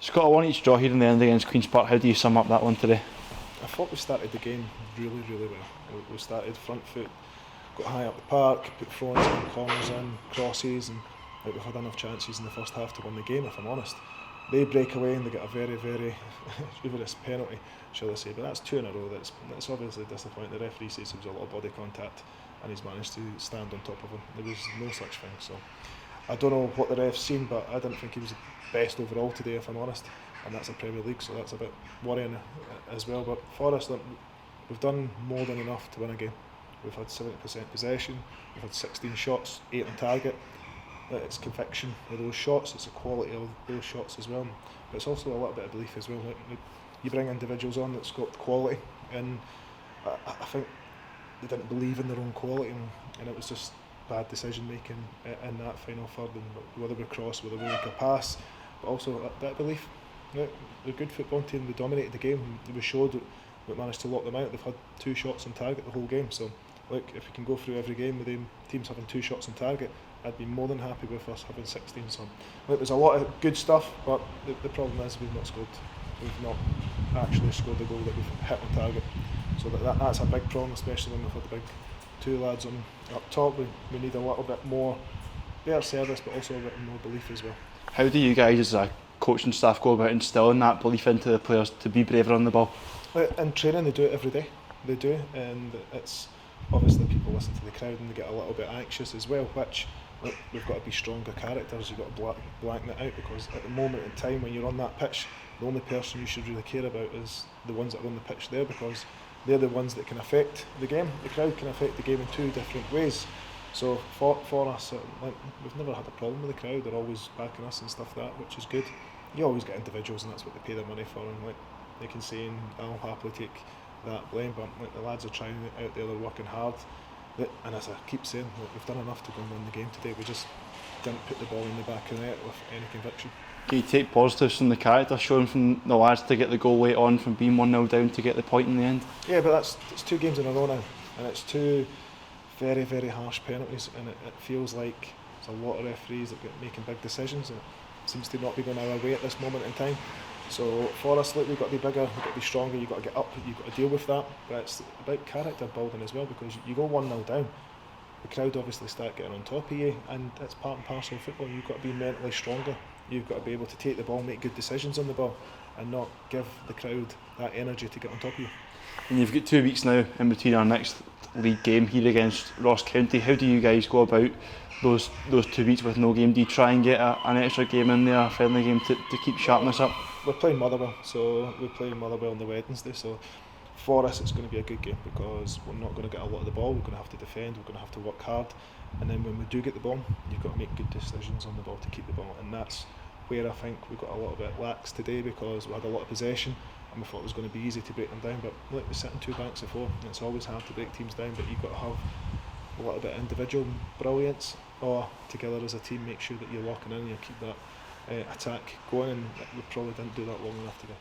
Scott, I want each draw here in the end against Queen's Park. How do you sum up that one today? I thought we started the game really, really well. We started front foot, got high up the park, put throws in, corners in, crosses, and we've had enough chances in the first half to win the game, if I'm honest. They break away and they get a very, very humorous penalty, shall I say, but that's 2 in a row. That's obviously disappointing. The referee says there was a lot of body contact and he's managed to stand on top of him. There was no such thing, so I don't know what the ref's seen, but I didn't think he was the best overall today, if I'm honest, and that's a Premier League, so that's a bit worrying as well. But for us, look, we've done more than enough to win a game. We've had 70% possession, we've had 16 shots, 8 on target. It's conviction of those shots, it's the quality of those shots as well, but it's also a little bit of belief as well. Like, you bring individuals on that's got quality, and I think they didn't believe in their own quality, and it was just bad decision making in that final third, and whether we cross, whether we make a pass, but also a bit of belief. They're a good football team, they dominated the game, we showed that we managed to lock them out. They've had 2 shots on target the whole game, so look, if we can go through every game with the teams having 2 shots on target, I'd be more than happy with us having 16. So look, there's a lot of good stuff, but the problem is we've not scored. We've not actually scored the goal that we've hit on target. So that's a big problem, especially when we've had the big 2 lads on up top. We need a little bit more better service, but also a bit more belief as well. How do you guys as a coaching staff go about instilling that belief into the players to be braver on the ball? In training they do it every day. They do, and it's obviously people listen to the crowd and they get a little bit anxious as well, which look, we've got to be stronger characters. You've got to blank that out, because at the moment in time when you're on that pitch, the only person you should really care about is the ones that are on the pitch there, because they're the ones that can affect the game. The crowd can affect the game in 2 different ways. So for us, like, we've never had a problem with the crowd. They're always backing us and stuff like that, which is good. You always get individuals, and that's what they pay their money for, and like they can say, and I'll happily take that blame, but like, the lads are trying out there, they're working hard, and as I keep saying, like, we've done enough to go and win the game today. We just didn't put the ball in the back of the net with any conviction. Can you take positives from the character shown from the lads to get the goal late on, from being 1-0 down to get the point in the end? Yeah, but it's 2 games in a row now, and it's 2 very, very harsh penalties, and it feels like there's a lot of referees that get making big decisions, and it seems to not be going our way at this moment in time. So for us, look, we've got to be bigger, we've got to be stronger, you've got to get up, you've got to deal with that. But it's about character building as well, because you go 1-0 down, the crowd obviously start getting on top of you, and it's part and parcel of football. You've got to be mentally stronger, you've got to be able to take the ball, make good decisions on the ball, and not give the crowd that energy to get on top of you. And you've got 2 weeks now in between our next league game here against Ross County. How do you guys go about those 2 weeks with no game? Do you try and get an extra game in there, a friendly game to keep sharpness up? We're playing Motherwell, so we're playing Motherwell on the Wednesday, so for us it's going to be a good game, because we're not going to get a lot of the ball, we're going to have to defend, we're going to have to work hard, and then when we do get the ball, you've got to make good decisions on the ball to keep the ball, and that's where I think we got a little bit lax today, because we had a lot of possession and we thought it was going to be easy to break them down, but look, we're sitting 2 banks of 4, and it's always hard to break teams down, but you've got to have a little bit of individual brilliance, or together as a team make sure that you're locking in and you keep that attack going, and we probably didn't do that long enough today.